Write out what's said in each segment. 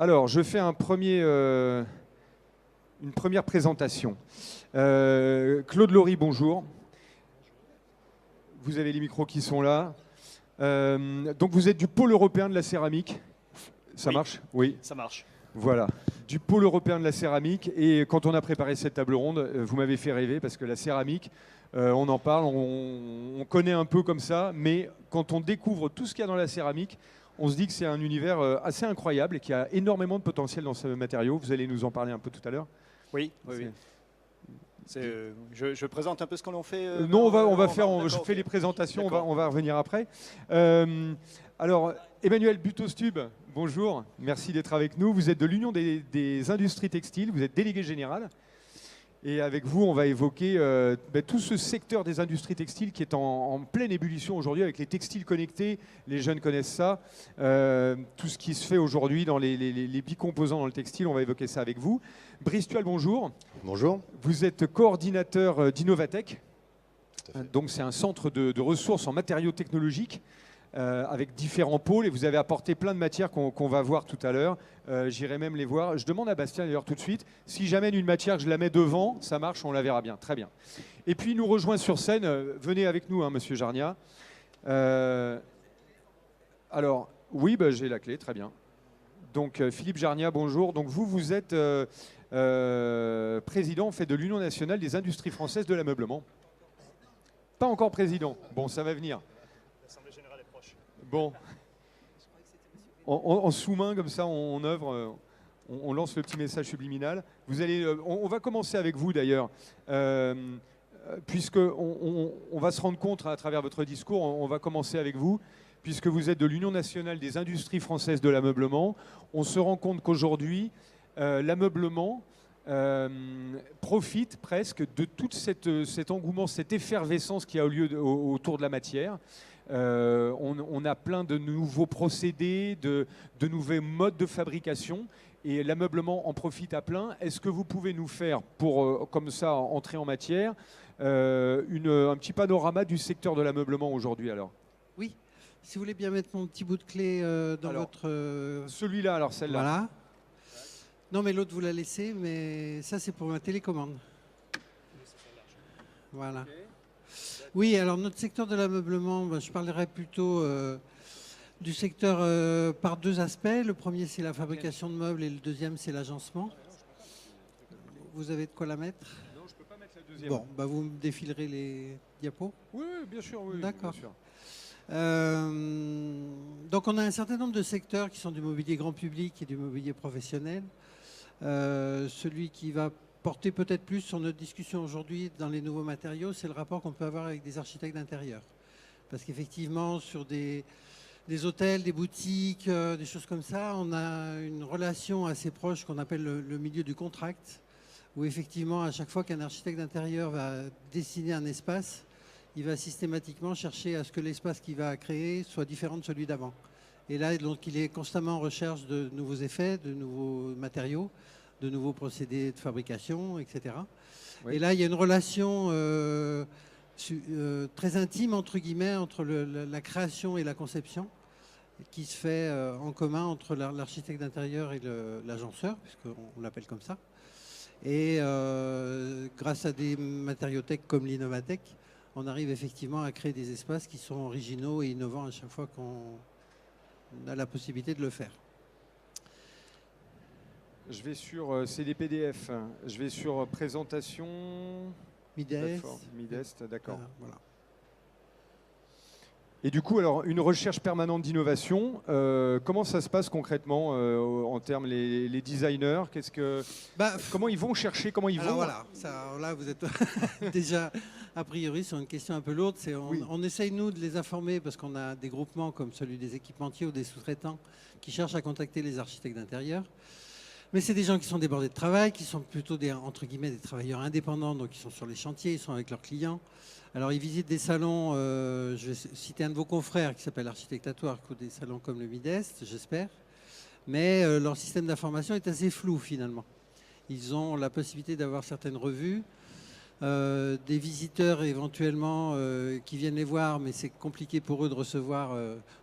Alors, je fais une première présentation. Claude Laurie, bonjour. Vous avez les micros qui sont là. Donc, vous êtes du pôle européen de la céramique. Ça marche? Oui. Ça marche. Voilà, du pôle européen de la céramique. Et quand on a préparé cette table ronde, vous m'avez fait rêver parce que la céramique, on en parle, on connaît un peu comme ça, mais quand on découvre tout ce qu'il y a dans la céramique, on se dit que c'est un univers assez incroyable et qu'il y a énormément de potentiel dans ce matériau. Vous allez nous en parler un peu tout à l'heure. Oui. Je présente un peu ce qu'on en fait. Non, je fais les présentations, on va revenir après. Alors, Emmanuel Butostube, bonjour, merci d'être avec nous. Vous êtes de l'Union des industries textiles, vous êtes délégué général. Et avec vous, on va évoquer tout ce secteur des industries textiles qui est en pleine ébullition aujourd'hui avec les textiles connectés. Les jeunes connaissent ça. Tout ce qui se fait aujourd'hui dans les bicomposants dans le textile, on va évoquer ça avec vous. Brice Tual, bonjour. Bonjour. Vous êtes coordinateur d'Innovatech. Donc c'est un centre de ressources en matériaux technologiques avec différents pôles et vous avez apporté plein de matières qu'on va voir tout à l'heure. J'irai même les voir. Je demande à Bastien d'ailleurs tout de suite, si j'amène une matière, je la mets devant, ça marche, on la verra bien. Très bien. Et puis il nous rejoint sur scène, venez avec nous, hein, monsieur Jarnia. Alors, oui, j'ai la clé, très bien. Donc Philippe Jarnia, bonjour. Donc vous êtes président en fait, de l'Union nationale des industries françaises de l'ameublement. Pas encore président. Bon, ça va venir. L'Assemblée générale est proche. Bon. En sous-main, comme ça, on œuvre, on lance le petit message subliminal. Vous allez, on va commencer avec vous d'ailleurs, puisque on va se rendre compte à travers votre discours, on va commencer avec vous, puisque vous êtes de l'Union nationale des industries françaises de l'ameublement. On se rend compte qu'aujourd'hui, l'ameublement profite presque de tout cet engouement, cette effervescence qui a eu lieu autour de la matière. On a plein de nouveaux procédés, de nouveaux modes de fabrication et l'ameublement en profite à plein. Est-ce que vous pouvez nous faire, pour comme ça entrer en matière, un petit panorama du secteur de l'ameublement aujourd'hui alors? Oui, si vous voulez bien mettre mon petit bout de clé dans votre... Celui-là, alors celle-là. Voilà. Non mais l'autre vous la laissez, mais ça c'est pour ma télécommande. Voilà. Okay. Oui, alors notre secteur de l'ameublement, je parlerai plutôt du secteur par deux aspects. Le premier, c'est la fabrication de meubles et le deuxième, c'est l'agencement. Vous avez de quoi la mettre? Non, je ne peux pas mettre la deuxième. Bon, vous me défilerez les diapos? Oui, bien sûr. Oui, d'accord. Bien sûr. Donc on a un certain nombre de secteurs qui sont du mobilier grand public et du mobilier professionnel. Celui qui va porter peut-être plus sur notre discussion aujourd'hui dans les nouveaux matériaux, c'est le rapport qu'on peut avoir avec des architectes d'intérieur. Parce qu'effectivement, sur des hôtels, des boutiques, des choses comme ça, on a une relation assez proche qu'on appelle le milieu du contract, où effectivement, à chaque fois qu'un architecte d'intérieur va dessiner un espace, il va systématiquement chercher à ce que l'espace qu'il va créer soit différent de celui d'avant. Et là, donc, il est constamment en recherche de nouveaux effets, de nouveaux matériaux, de nouveaux procédés de fabrication, etc. Oui. Et là, il y a une relation très intime, entre guillemets, entre la création et la conception, qui se fait en commun entre l'architecte d'intérieur et l'agenceur, puisqu'on l'appelle comme ça. Et grâce à des matériothèques comme l'Innovatech, on arrive effectivement à créer des espaces qui sont originaux et innovants à chaque fois qu'on a la possibilité de le faire. Je vais sur CDPDF, je vais sur présentation. Midest, d'accord. Voilà. Et du coup, alors, une recherche permanente d'innovation, comment ça se passe concrètement en termes les designers? Comment ils vont chercher, comment ils vont? Voilà, là vous êtes déjà a priori sur une question un peu lourde. On essaye nous de les informer parce qu'on a des groupements comme celui des équipementiers ou des sous-traitants qui cherchent à contacter les architectes d'intérieur. Mais c'est des gens qui sont débordés de travail, qui sont plutôt entre guillemets des travailleurs indépendants, donc ils sont sur les chantiers, ils sont avec leurs clients. Alors ils visitent des salons, je vais citer un de vos confrères qui s'appelle Architectatoire, ou des salons comme le Midest, j'espère. Mais leur système d'information est assez flou finalement. Ils ont la possibilité d'avoir certaines revues, des visiteurs éventuellement qui viennent les voir, mais c'est compliqué pour eux de recevoir,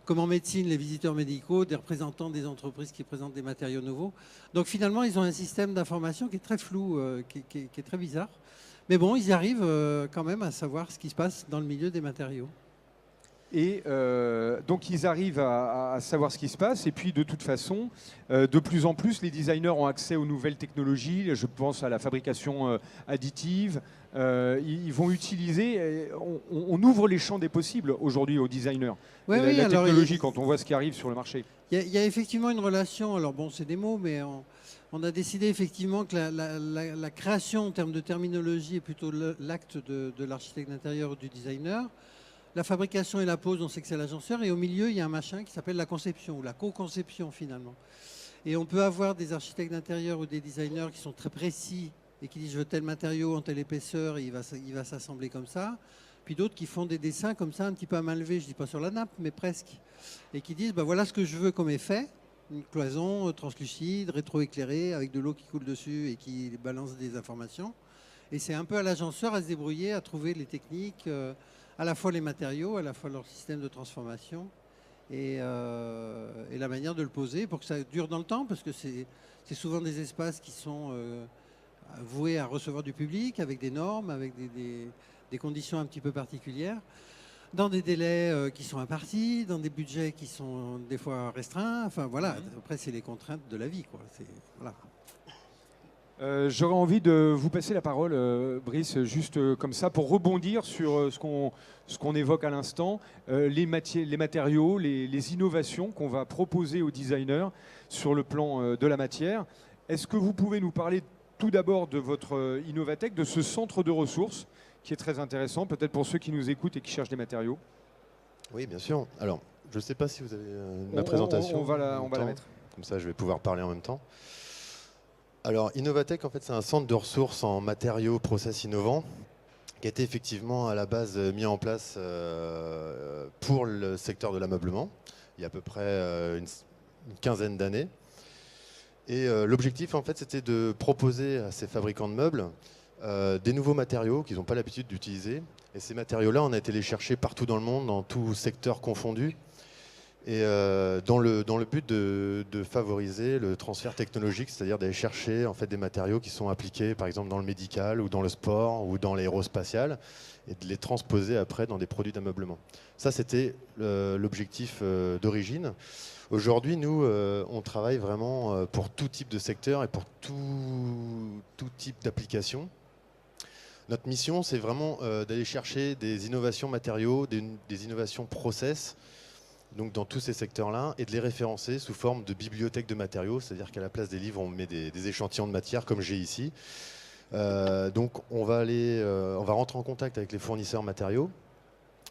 comme en médecine, les visiteurs médicaux, des représentants des entreprises qui présentent des matériaux nouveaux. Donc finalement, ils ont un système d'information qui est très flou, qui est très bizarre. Mais bon, ils arrivent quand même à savoir ce qui se passe dans le milieu des matériaux. Et donc ils arrivent à savoir ce qui se passe. Et puis de toute façon, de plus en plus, les designers ont accès aux nouvelles technologies. Je pense à la fabrication additive. Ils vont utiliser, on ouvre les champs des possibles aujourd'hui aux designers. Ouais, la alors, technologie, quand on voit ce qui arrive sur le marché. Il y a effectivement une relation, alors bon, c'est des mots, mais on a décidé effectivement que la création en termes de terminologie est plutôt l'acte de l'architecte d'intérieur ou du designer. La fabrication et la pose, on sait que c'est l'agenceur. Et au milieu, il y a un machin qui s'appelle la conception ou la co-conception finalement. Et on peut avoir des architectes d'intérieur ou des designers qui sont très précis et qui disent je veux tel matériau en telle épaisseur et il va s'assembler comme ça. Puis d'autres qui font des dessins comme ça, un petit peu à main levée, je ne dis pas sur la nappe, mais presque. Et qui disent bah, voilà ce que je veux comme effet. Une cloison translucide, rétroéclairée, avec de l'eau qui coule dessus et qui balance des informations. Et c'est un peu à l'agenceur à se débrouiller, à trouver les techniques, à la fois les matériaux, à la fois leur système de transformation et la manière de le poser pour que ça dure dans le temps, parce que c'est souvent des espaces qui sont voués à recevoir du public, avec des normes, avec des conditions un petit peu particulières, dans des délais qui sont impartis, dans des budgets qui sont des fois restreints. Enfin voilà, après c'est les contraintes de la vie, quoi. Voilà. J'aurais envie de vous passer la parole, Brice, juste comme ça, pour rebondir sur ce qu'on évoque à l'instant, les matériaux, les innovations qu'on va proposer aux designers sur le plan de la matière. Est-ce que vous pouvez nous parler tout d'abord de votre Innovatech, de ce centre de ressources qui est très intéressant, peut-être pour ceux qui nous écoutent et qui cherchent des matériaux? Oui, bien sûr. Alors, je ne sais pas si vous avez ma présentation. On va la mettre. Comme ça, je vais pouvoir parler en même temps. Alors, Innovatech, en fait, c'est un centre de ressources en matériaux, process innovants, qui a été effectivement à la base mis en place pour le secteur de l'ameublement, il y a à peu près une quinzaine d'années. Et l'objectif, en fait, c'était de proposer à ces fabricants de meubles des nouveaux matériaux qu'ils n'ont pas l'habitude d'utiliser. Et ces matériaux-là, on a été les chercher partout dans le monde, dans tout secteur confondu. Et dans le but de favoriser le transfert technologique, c'est-à-dire d'aller chercher en fait, des matériaux qui sont appliqués par exemple dans le médical ou dans le sport ou dans l'aérospatial et de les transposer après dans des produits d'ameublement. Ça, c'était l'objectif d'origine. Aujourd'hui, nous, on travaille vraiment pour tout type de secteur et pour tout type d'application. Notre mission, c'est vraiment d'aller chercher des innovations matériaux, des innovations process, donc dans tous ces secteurs-là, et de les référencer sous forme de bibliothèque de matériaux, c'est-à-dire qu'à la place des livres, on met des échantillons de matière, comme j'ai ici. Donc on va rentrer en contact avec les fournisseurs matériaux,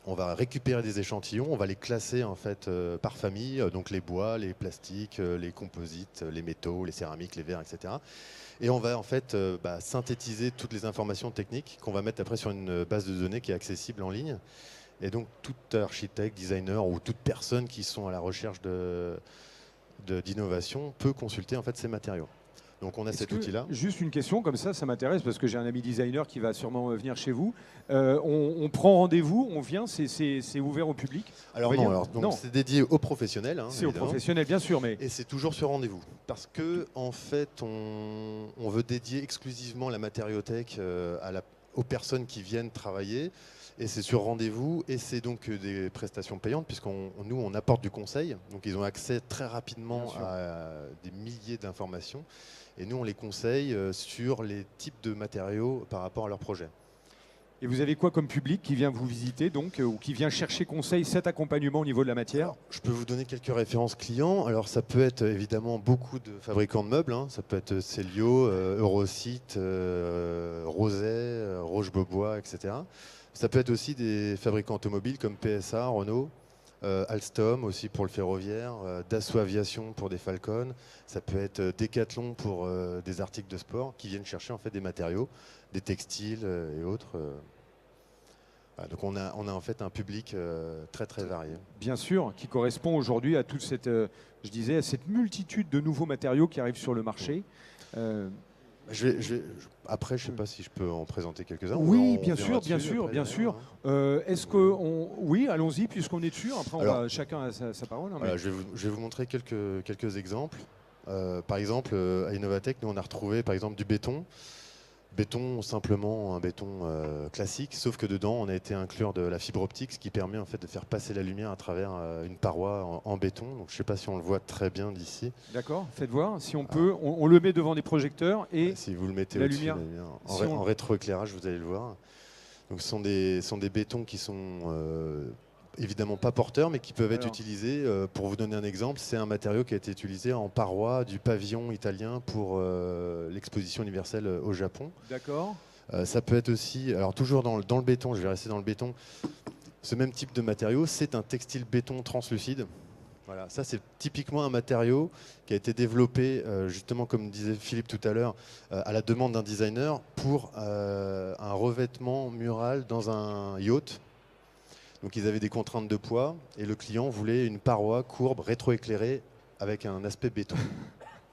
on va récupérer des échantillons, on va les classer en fait par famille, donc les bois, les plastiques, les composites, les métaux, les céramiques, les verres, etc. Et on va en fait synthétiser toutes les informations techniques qu'on va mettre après sur une base de données qui est accessible en ligne. Et donc tout architecte, designer ou toute personne qui sont à la recherche d'innovation peut consulter en fait ces matériaux. Donc on a cet outil-là. Juste une question comme ça m'intéresse parce que j'ai un ami designer qui va sûrement venir chez vous. On prend rendez-vous, on vient, c'est ouvert au public? Alors non, c'est dédié aux professionnels. C'est aux professionnels bien sûr, mais... Et c'est toujours sur rendez-vous. Parce que en fait, on veut dédier exclusivement la matériothèque aux personnes qui viennent travailler. Et c'est sur rendez-vous, et c'est donc des prestations payantes, nous, on apporte du conseil. Donc, ils ont accès très rapidement à des milliers d'informations. Et nous, on les conseille sur les types de matériaux par rapport à leur projet. Et vous avez quoi comme public qui vient vous visiter, donc, ou qui vient chercher conseil, cet accompagnement au niveau de la matière? Alors, je peux vous donner quelques références clients. Alors, ça peut être évidemment beaucoup de fabricants de meubles. Ça peut être Célio, Eurosite, Roset, Roche-Beaubois, etc. Ça peut être aussi des fabricants automobiles comme PSA, Renault, Alstom aussi pour le ferroviaire, Dassault Aviation pour des Falcon. Ça peut être Decathlon pour des articles de sport qui viennent chercher en fait des matériaux, des textiles et autres. Voilà, donc on a en fait un public très très varié. Bien sûr, qui correspond aujourd'hui à toute cette, à cette multitude de nouveaux matériaux qui arrivent sur le marché. Après, je ne sais pas si je peux en présenter quelques-uns. Oui, On bien reviendra sûr, bien dessus sûr, après, bien d'ailleurs, sûr. hein. Est-ce que oui, allons-y puisqu'on est dessus. Après, Alors, chacun a sa parole. Hein, Voilà, mais- je vais vous montrer quelques exemples. Par exemple, à Innovatech, nous on a retrouvé par exemple du béton. Béton, simplement un béton classique, sauf que dedans on a été inclure de la fibre optique, ce qui permet en fait de faire passer la lumière à travers une paroi en béton. Donc, je ne sais pas si on le voit très bien d'ici. D'accord, faites voir. Si on peut, on le met devant des projecteurs et Si vous le mettez la au-dessus, lumière, la lumière, si on- en rétroéclairage, vous allez le voir. Donc, ce sont des bétons qui sont évidemment pas porteurs, mais qui peuvent être Alors. utilisés. Pour vous donner un exemple, c'est un matériau qui a été utilisé en paroi du pavillon italien pour l'exposition universelle au Japon. D'accord. Ça peut être aussi, alors toujours dans le béton, je vais rester dans le béton, ce même type de matériau, c'est un textile béton translucide. Voilà, ça c'est typiquement un matériau qui a été développé, justement comme disait Philippe tout à l'heure, à la demande d'un designer pour un revêtement mural dans un yacht. Donc ils avaient des contraintes de poids et le client voulait une paroi courbe rétroéclairée avec un aspect béton.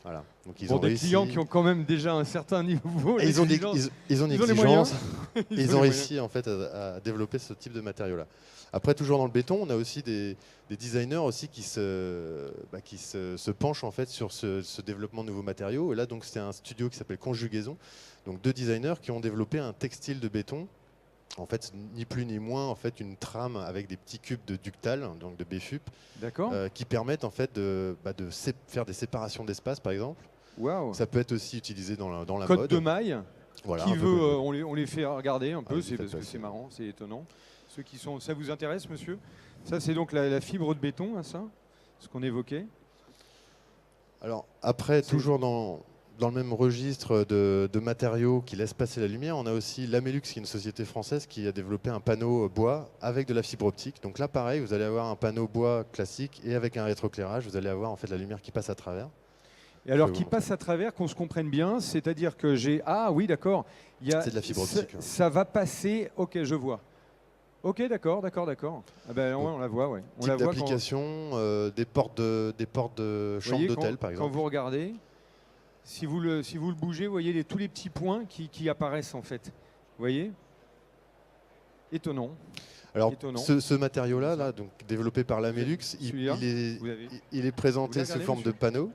Voilà. Donc ils Pour ont des réussi. clients qui ont quand même déjà un certain niveau. Et ils ont une d'exigence. ils ont une Ils ont les moyens. exigence. Ils Ils ont ont les réussi en fait à développer ce type de matériau-là. Après, toujours dans le béton, on a aussi des designers aussi qui se penchent en fait sur ce développement de nouveaux matériaux. Et là, donc, c'est un studio qui s'appelle Conjugaison. Donc, 2 designers qui ont développé un textile de béton. En fait, ni plus ni moins, en fait, une trame avec des petits cubes de ductal, donc de BFUP, D'accord. qui permettent en fait de faire des séparations d'espace, par exemple. Waouh. Ça peut être aussi utilisé dans la Code mode. de maille. Voilà, Qui un peu veut, comme- on les fait regarder un peu, Allez, c'est faites parce que passer. c'est marrant, c'est étonnant. Ceux qui sont, ça vous intéresse, monsieur? Ça, c'est donc la fibre de béton, hein, ça, ce qu'on évoquait. Alors après, C'est- toujours dans le même registre de matériaux qui laissent passer la lumière, on a aussi Lamellux, qui est une société française qui a développé un panneau bois avec de la fibre optique. Donc là, pareil, vous allez avoir un panneau bois classique et avec un rétroéclairage, vous allez avoir en fait la lumière qui passe à travers. Et alors, Je qui vous passe à travers, qu'on se comprenne bien, c'est-à-dire que j'ai... Ah oui, d'accord. C'est de la fibre optique, hein. Ça va passer... Ok, je vois. Ok, d'accord. Ah ben, ouais, on la voit, ouais. On Type la voit quand... d'application, des portes de Vous chambre voyez, d'hôtel, quand- par exemple. Quand vous regardez, si vous le bougez, vous voyez tous les petits points qui apparaissent, en fait. Vous voyez? Étonnant. Alors, étonnant. ce matériau-là, là, donc développé par Lamellux, Celui-là, vous avez- il est présenté Vous sous l'avez forme regardé, de panneau.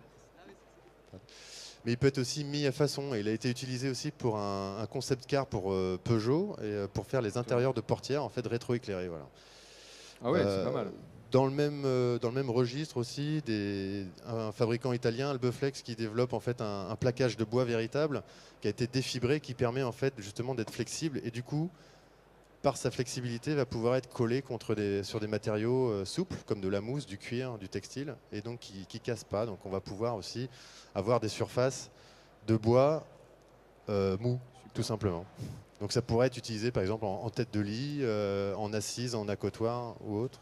Mais il peut être aussi mis à façon. Et il a été utilisé aussi pour un concept car pour Peugeot et pour faire les intérieurs de portières en fait rétroéclairés. Voilà. Ah ouais, c'est pas mal. Dans le même registre aussi, un fabricant italien, Albeflex, qui développe en fait un plaquage de bois véritable qui a été défibré, qui permet en fait justement d'être flexible et du coup, par sa flexibilité, va pouvoir être collé sur des matériaux souples comme de la mousse, du cuir, du textile et donc qui ne cassent pas. Donc on va pouvoir aussi avoir des surfaces de bois mou, tout simplement. Donc ça pourrait être utilisé par exemple en tête de lit, en assise, en accotoir ou autre.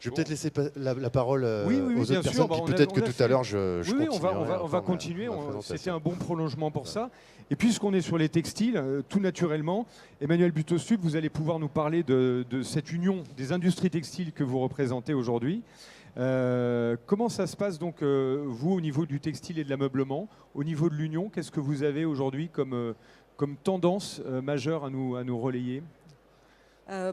Je vais peut-être laisser la parole Oui, aux bien autres sûr. personnes, Bah, puis on a- peut-être on que a tout fait- à l'heure je Oui, on va continuerai continuer. ma présentation. C'était un bon prolongement pour ça. Et puisqu'on est sur les textiles, tout naturellement, Emmanuel Buteau-Stubb, vous allez pouvoir nous parler de cette union des industries textiles que vous représentez aujourd'hui. Comment ça se passe donc, vous, au niveau du textile et de l'ameublement, au niveau de l'union, qu'est-ce que vous avez aujourd'hui comme tendance majeure à nous relayer?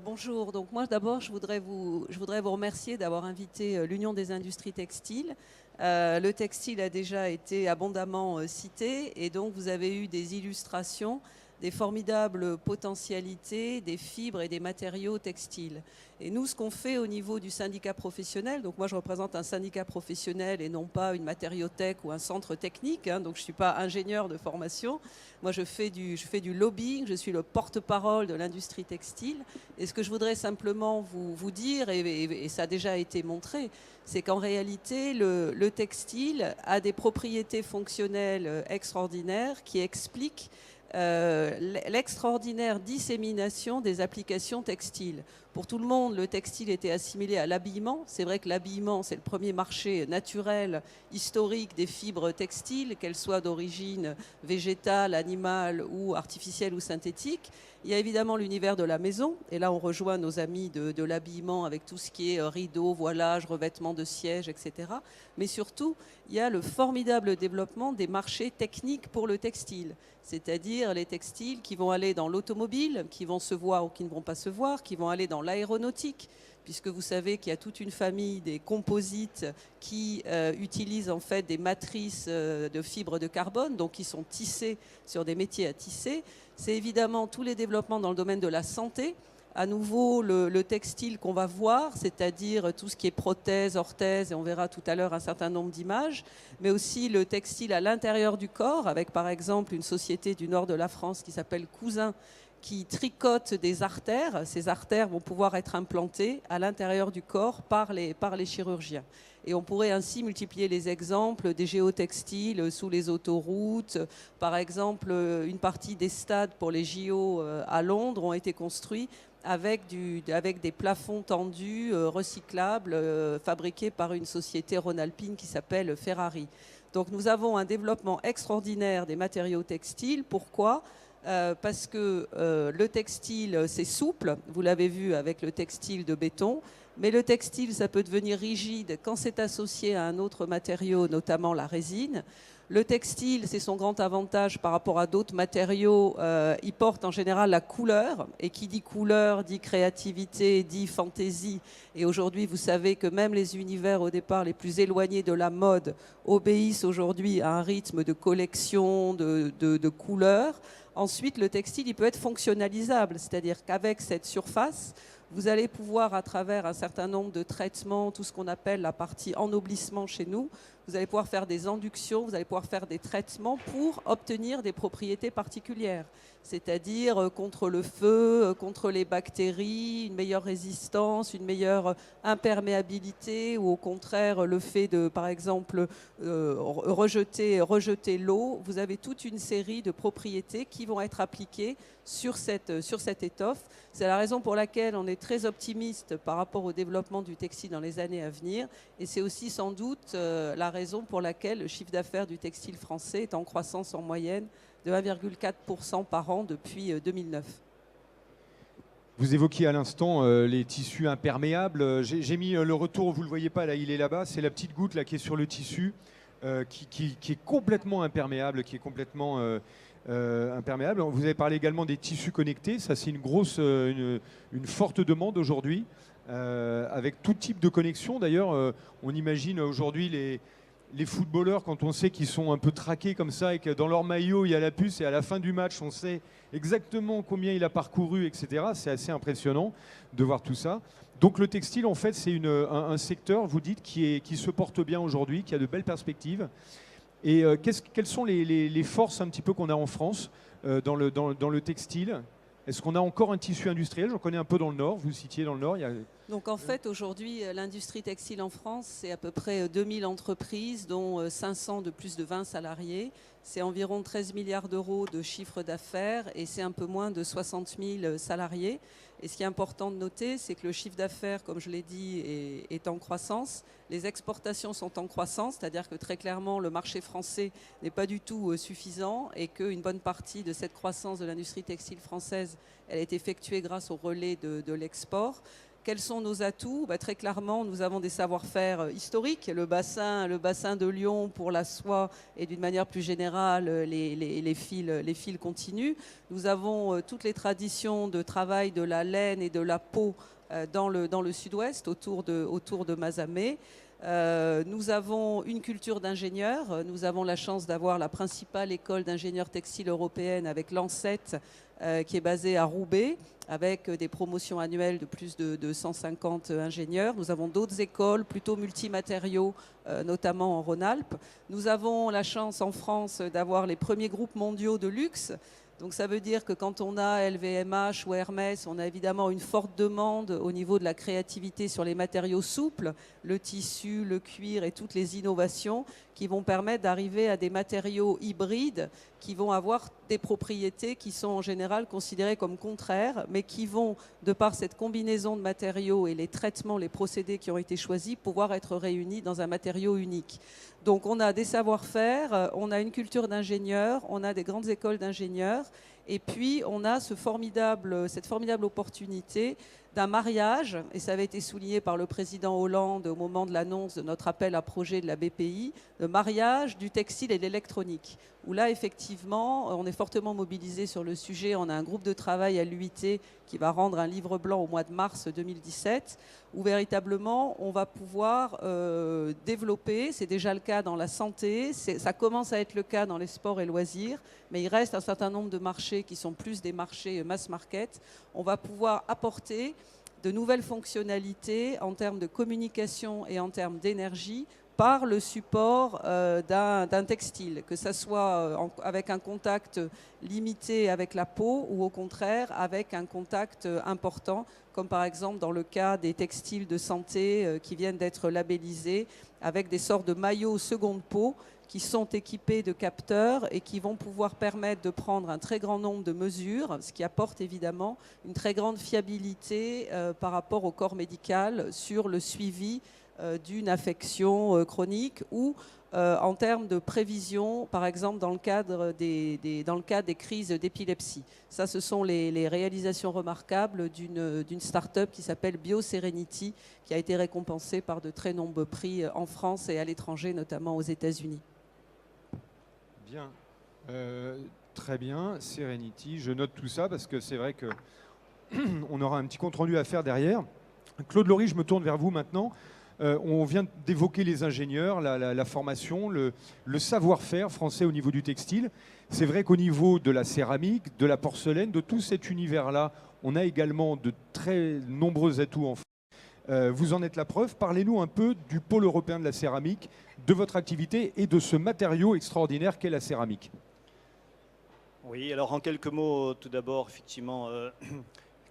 Bonjour, donc moi d'abord je voudrais vous remercier d'avoir invité l'Union des industries textiles. Le textile a déjà été abondamment cité et donc vous avez eu des illustrations des formidables potentialités des fibres et des matériaux textiles. Et nous, ce qu'on fait au niveau du syndicat professionnel, donc moi je représente un syndicat professionnel et non pas une matériothèque ou un centre technique, hein, donc je ne suis pas ingénieur de formation. Moi je fais du lobbying, je suis le porte-parole de l'industrie textile. Et ce que je voudrais simplement vous dire, et ça a déjà été montré, c'est qu'en réalité, le textile a des propriétés fonctionnelles extraordinaires qui expliquent l'extraordinaire dissémination des applications textiles. Pour tout le monde, le textile était assimilé à l'habillement. C'est vrai que l'habillement, c'est le premier marché naturel, historique des fibres textiles, qu'elles soient d'origine végétale, animale ou artificielle ou synthétique. Il y a évidemment l'univers de la maison, et là on rejoint nos amis de l'habillement avec tout ce qui est rideaux, voilage, revêtements de sièges, etc. Mais surtout, il y a le formidable développement des marchés techniques pour le textile, c'est-à-dire les textiles qui vont aller dans l'automobile, qui vont se voir ou qui ne vont pas se voir, qui vont aller dans l'aéronautique, puisque vous savez qu'il y a toute une famille des composites qui utilisent en fait des matrices de fibres de carbone, donc qui sont tissées sur des métiers à tisser. C'est évidemment tous les développements dans le domaine de la santé. À nouveau, le textile qu'on va voir, c'est-à-dire tout ce qui est prothèse, orthèse, et on verra tout à l'heure un certain nombre d'images, mais aussi le textile à l'intérieur du corps, avec par exemple une société du nord de la France qui s'appelle Cousin, qui tricote des artères. Ces artères vont pouvoir être implantées à l'intérieur du corps par les chirurgiens. Et on pourrait ainsi multiplier les exemples des géotextiles sous les autoroutes. Par exemple, une partie des stades pour les JO à Londres ont été construits avec des plafonds tendus, recyclables, fabriqués par une société rhône-alpine qui s'appelle Ferrari. Donc nous avons un développement extraordinaire des matériaux textiles. Pourquoi ? Parce que le textile, c'est souple, vous l'avez vu avec le textile de béton, mais le textile, ça peut devenir rigide quand c'est associé à un autre matériau, notamment la résine. Le textile, c'est son grand avantage par rapport à d'autres matériaux, il porte en général la couleur, et qui dit couleur dit créativité, dit fantaisie. Et aujourd'hui, vous savez que même les univers au départ les plus éloignés de la mode obéissent aujourd'hui à un rythme de collection, de couleurs. Ensuite, le textile, il peut être fonctionnalisable, c'est-à-dire qu'avec cette surface, vous allez pouvoir, à travers un certain nombre de traitements, tout ce qu'on appelle la partie ennoblissement chez nous, vous allez pouvoir faire des inductions, vous allez pouvoir faire des traitements pour obtenir des propriétés particulières, c'est-à-dire contre le feu, contre les bactéries, une meilleure résistance, une meilleure imperméabilité, ou au contraire le fait de, par exemple, rejeter l'eau. Vous avez toute une série de propriétés qui vont être appliquées sur cette étoffe. C'est la raison pour laquelle on est très optimiste par rapport au développement du textile dans les années à venir, et c'est aussi sans doute la raison pour laquelle le chiffre d'affaires du textile français est en croissance en moyenne de 1,4% par an depuis 2009. Vous évoquiez à l'instant les tissus imperméables. J'ai mis le retour, vous ne le voyez pas, là, il est là-bas, c'est la petite goutte là, qui est sur le tissu, qui est complètement imperméable, qui est complètement imperméable. Vous avez parlé également des tissus connectés, ça c'est une forte demande aujourd'hui, avec tout type de connexion. D'ailleurs, on imagine aujourd'hui les footballeurs, quand on sait qu'ils sont un peu traqués comme ça et que dans leur maillot il y a la puce et à la fin du match on sait exactement combien il a parcouru, etc. C'est assez impressionnant de voir tout ça. Donc le textile, en fait, c'est un secteur, vous dites, qui se porte bien aujourd'hui, qui a de belles perspectives. Et quelles sont les forces un petit peu qu'on a en France dans le textile ? Est-ce qu'on a encore un tissu industriel ? J'en connais un peu dans le Nord, vous citiez dans le Nord. Donc en fait, aujourd'hui, l'industrie textile en France, c'est à peu près 2000 entreprises, dont 500 de plus de 20 salariés. C'est environ 13 milliards d'euros de chiffre d'affaires et c'est un peu moins de 60 000 salariés. Et ce qui est important de noter, c'est que le chiffre d'affaires, comme je l'ai dit, est en croissance. Les exportations sont en croissance, c'est-à-dire que très clairement, le marché français n'est pas du tout suffisant et qu'une bonne partie de cette croissance de l'industrie textile française, elle est effectuée grâce au relais de l'export. Quels sont nos atouts ? Très clairement, nous avons des savoir-faire historiques. Le bassin de Lyon pour la soie et d'une manière plus générale les fils continus. Nous avons toutes les traditions de travail de la laine et de la peau dans le sud-ouest, autour de Mazamet. Nous avons une culture d'ingénieurs. Nous avons la chance d'avoir la principale école d'ingénieurs textiles européenne avec l'ANSET, qui est basée à Roubaix, avec des promotions annuelles de plus de 150 ingénieurs. Nous avons d'autres écoles, plutôt multimatériaux, notamment en Rhône-Alpes. Nous avons la chance en France d'avoir les premiers groupes mondiaux de luxe. Donc ça veut dire que quand on a LVMH ou Hermès, on a évidemment une forte demande au niveau de la créativité sur les matériaux souples, le tissu, le cuir et toutes les innovations qui vont permettre d'arriver à des matériaux hybrides qui vont avoir des propriétés qui sont en général considérées comme contraires, mais qui vont, de par cette combinaison de matériaux et les traitements, les procédés qui ont été choisis, pouvoir être réunis dans un matériau unique. Donc on a des savoir-faire, on a une culture d'ingénieurs, on a des grandes écoles d'ingénieurs, et puis on a cette formidable opportunité d'un mariage, et ça avait été souligné par le président Hollande au moment de l'annonce de notre appel à projet de la BPI, le mariage du textile et de l'électronique, où là effectivement on est fortement mobilisé sur le sujet. On a un groupe de travail à l'UIT qui va rendre un livre blanc au mois de mars 2017, où véritablement on va pouvoir développer, c'est déjà le cas dans la santé, ça commence à être le cas dans les sports et loisirs, mais il reste un certain nombre de marchés qui sont plus des marchés mass market. On va pouvoir apporter de nouvelles fonctionnalités en termes de communication et en termes d'énergie par le support d'un textile, que ce soit avec un contact limité avec la peau ou au contraire avec un contact important, comme par exemple dans le cas des textiles de santé qui viennent d'être labellisés avec des sortes de maillots seconde peau qui sont équipés de capteurs et qui vont pouvoir permettre de prendre un très grand nombre de mesures, ce qui apporte évidemment une très grande fiabilité par rapport au corps médical sur le suivi d'une affection chronique ou en termes de prévision, par exemple dans le cadre des crises d'épilepsie. Ça, ce sont les réalisations remarquables d'une start-up qui s'appelle BioSerenity, qui a été récompensée par de très nombreux prix en France et à l'étranger, notamment aux États-Unis. Bien, très bien, Serenity, je note tout ça parce que c'est vrai qu'on aura un petit compte-rendu à faire derrière. Claude Laury, je me tourne vers vous maintenant. On vient d'évoquer les ingénieurs, la formation, le savoir-faire français au niveau du textile. C'est vrai qu'au niveau de la céramique, de la porcelaine, de tout cet univers-là, on a également de très nombreux atouts en France. Vous en êtes la preuve. Parlez-nous un peu du pôle européen de la céramique, de votre activité et de ce matériau extraordinaire qu'est la céramique. Oui, alors en quelques mots, tout d'abord, effectivement,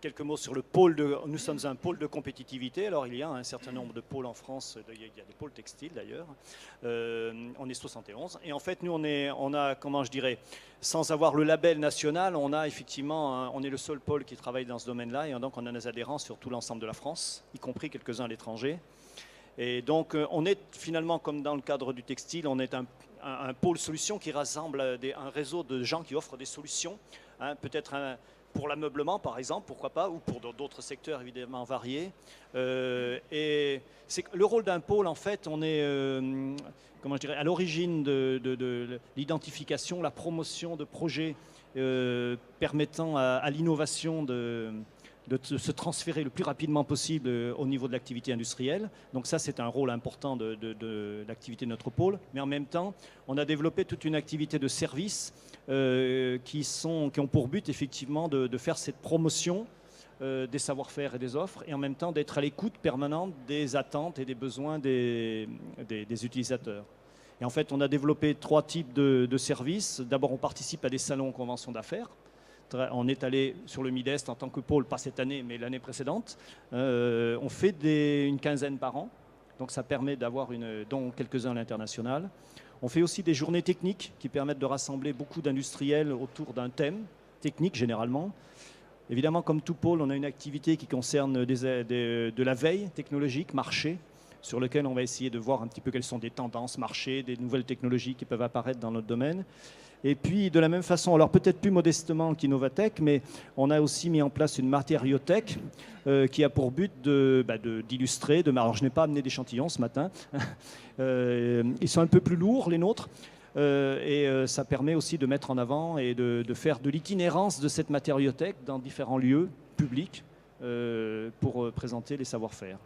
quelques mots sur le pôle nous sommes un pôle de compétitivité. Alors il y a un certain nombre de pôles en France, il y a des pôles textiles d'ailleurs. On est 71 et en fait nous on a comment je dirais, sans avoir le label national, on a effectivement, on est le seul pôle qui travaille dans ce domaine-là et donc on a des adhérents sur tout l'ensemble de la France, y compris quelques-uns à l'étranger. Et donc on est finalement comme dans le cadre du textile, on est un pôle solution qui rassemble un réseau de gens qui offrent des solutions, hein, peut-être pour l'ameublement, par exemple, pourquoi pas, ou pour d'autres secteurs évidemment variés. Et c'est le rôle d'un pôle, en fait, on est comment je dirais, à l'origine de l'identification, la promotion de projets permettant à l'innovation de se transférer le plus rapidement possible au niveau de l'activité industrielle. Donc ça, c'est un rôle important de l'activité de notre pôle. Mais en même temps, on a développé toute une activité de service qui ont pour but effectivement de faire cette promotion des savoir-faire et des offres, et en même temps d'être à l'écoute permanente des attentes et des besoins des utilisateurs. Et en fait, on a développé 3 types de services. D'abord, on participe à des salons conventions d'affaires. On est allé sur le Midest en tant que pôle, pas cette année, mais l'année précédente. On fait une quinzaine par an, donc ça permet d'avoir dont quelques-uns à l'international. On fait aussi des journées techniques qui permettent de rassembler beaucoup d'industriels autour d'un thème technique généralement. Évidemment, comme tout pôle, on a une activité qui concerne de la veille technologique, marché, sur lequel on va essayer de voir un petit peu quelles sont des tendances marché, des nouvelles technologies qui peuvent apparaître dans notre domaine. Et puis, de la même façon, alors peut-être plus modestement qu'Innovatech, mais on a aussi mis en place une matériothèque qui a pour but d'illustrer. Alors, je n'ai pas amené d'échantillons ce matin. Ils sont un peu plus lourds, les nôtres. Et ça permet aussi de mettre en avant et de faire de l'itinérance de cette matériothèque dans différents lieux publics pour présenter les savoir-faire.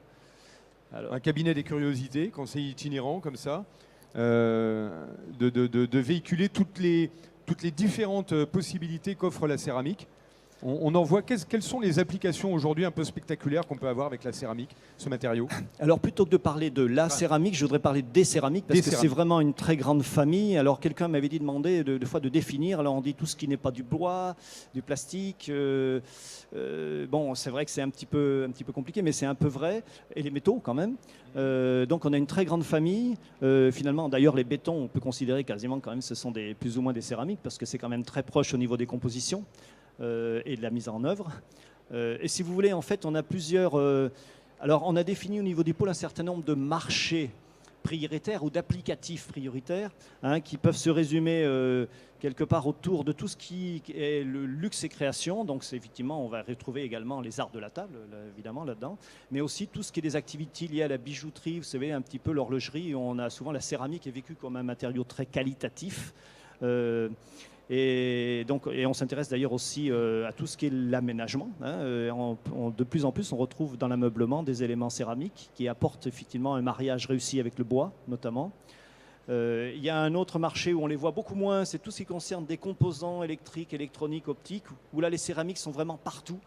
Un cabinet des curiosités, conseil itinérant comme ça, de véhiculer toutes les différentes possibilités qu'offre la céramique. On en voit. Quelles sont les applications aujourd'hui un peu spectaculaires qu'on peut avoir avec la céramique, ce matériau? Alors plutôt que de parler de la céramique, je voudrais parler des céramiques parce que c'est vraiment une très grande famille. Alors quelqu'un m'avait demandé de fois de définir. Alors on dit tout ce qui n'est pas du bois, du plastique. Bon, c'est vrai que c'est un petit peu compliqué, mais c'est un peu vrai. Et les métaux quand même. Donc on a une très grande famille. Finalement, d'ailleurs, les bétons, on peut considérer quasiment quand même, ce sont plus ou moins des céramiques parce que c'est quand même très proche au niveau des compositions et de la mise en œuvre. Et si vous voulez, en fait, on a plusieurs. Alors, on a défini au niveau du pôle un certain nombre de marchés prioritaires ou d'applicatifs prioritaires qui peuvent se résumer quelque part autour de tout ce qui est le luxe et création. Donc, c'est effectivement, on va retrouver également les arts de la table, évidemment, là-dedans, mais aussi tout ce qui est des activités liées à la bijouterie, vous savez, un petit peu l'horlogerie. On a souvent la céramique est vécue comme un matériau très qualitatif. Et on s'intéresse d'ailleurs aussi à tout ce qui est l'aménagement. De plus en plus, on retrouve dans l'ameublement des éléments céramiques qui apportent effectivement un mariage réussi avec le bois, notamment. Il y a un autre marché où on les voit beaucoup moins, c'est tout ce qui concerne des composants électriques, électroniques, optiques, où là les céramiques sont vraiment partout.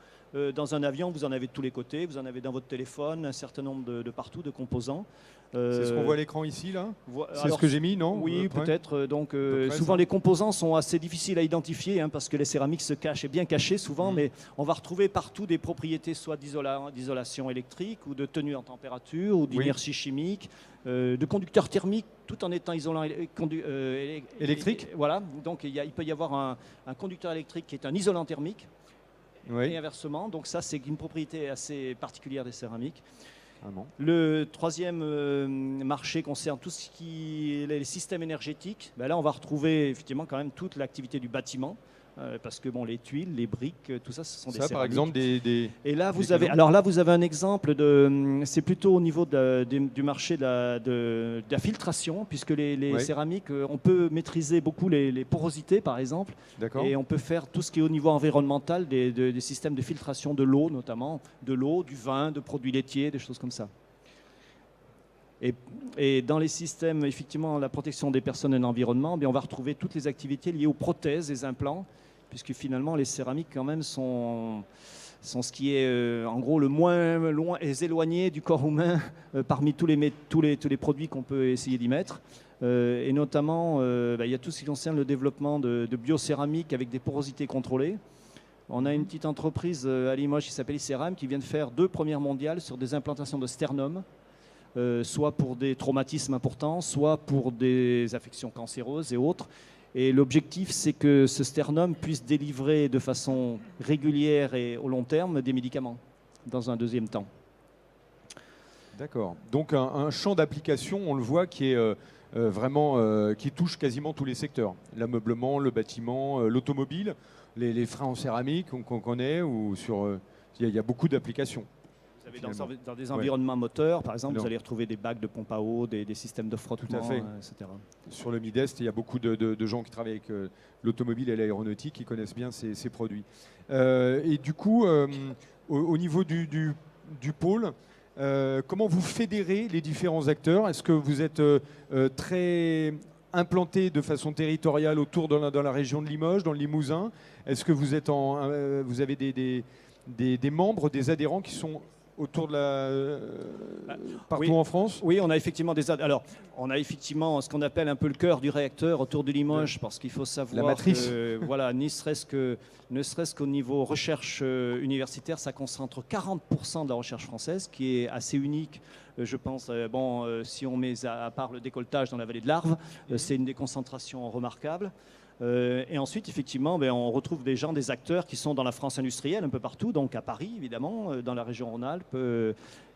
Dans un avion, vous en avez de tous les côtés, vous en avez dans votre téléphone, un certain nombre de partout, de composants. C'est ce qu'on voit à l'écran ici, là? C'est ce que j'ai mis, non? Oui, peut-être. Donc, souvent, les composants sont assez difficiles à identifier parce que les céramiques se cachent, et bien cachées souvent, mais on va retrouver partout des propriétés soit d'isolation électrique ou de tenue en température ou d'inertie chimique, de conducteurs thermiques tout en étant isolant électrique. Voilà, donc il peut y avoir un conducteur électrique qui est un isolant thermique. Oui. Et inversement, donc ça c'est une propriété assez particulière des céramiques. Vraiment. Le troisième marché concerne tout ce qui est les systèmes énergétiques. Ben là on va retrouver effectivement quand même toute l'activité du bâtiment. Parce que bon, les tuiles, les briques, tout ça, ce sont des céramiques. Par exemple, Et là, vous avez un exemple c'est plutôt au niveau du marché de la filtration, puisque les céramiques, on peut maîtriser beaucoup les porosités, par exemple, et on peut faire tout ce qui est au niveau environnemental, des systèmes de filtration de l'eau, notamment de l'eau, du vin, de produits laitiers, des choses comme ça. Et dans les systèmes, effectivement, la protection des personnes et de l'environnement, on va retrouver toutes les activités liées aux prothèses, les implants, puisque finalement les céramiques quand même sont ce qui est en gros le moins loin et éloigné du corps humain parmi tous les produits qu'on peut essayer d'y mettre. Et notamment, il y a tout ce qui concerne le développement de biocéramique avec des porosités contrôlées. On a une petite entreprise à Limoges qui s'appelle Iceram qui vient de faire 2 premières mondiales sur des implantations de sternum. Soit pour des traumatismes importants, soit pour des affections cancéreuses et autres. Et l'objectif, c'est que ce sternum puisse délivrer de façon régulière et au long terme des médicaments dans un deuxième temps. D'accord. Donc un champ d'application, on le voit, qui est vraiment qui touche quasiment tous les secteurs. L'ameublement, le bâtiment, l'automobile, les freins en céramique qu'on connaît, ou sur il y a beaucoup d'applications. Dans des environnements moteurs, par exemple, vous allez retrouver des bacs de pompe à eau, des systèmes de frottement, etc. Sur le Midest, il y a beaucoup de gens qui travaillent avec l'automobile et l'aéronautique qui connaissent bien ces produits. Et du coup, au niveau du pôle, comment vous fédérez les différents acteurs? Est-ce que vous êtes très implanté de façon territoriale autour dans la région de Limoges, dans le Limousin? Est-ce que vous avez des membres, des adhérents qui sont autour de partout en France? Oui, on a effectivement on a effectivement ce qu'on appelle un peu le cœur du réacteur autour de Limoges, parce qu'il faut savoir la matrice. Que, voilà, ne serait-ce qu'au niveau recherche universitaire, ça concentre 40% de la recherche française, qui est assez unique. Je pense, si on met à part le décolletage dans la vallée de l'Arve, c'est une des concentrations remarquables. Et ensuite, effectivement, on retrouve des acteurs qui sont dans la France industrielle, un peu partout, donc à Paris, évidemment, dans la région Rhône-Alpes,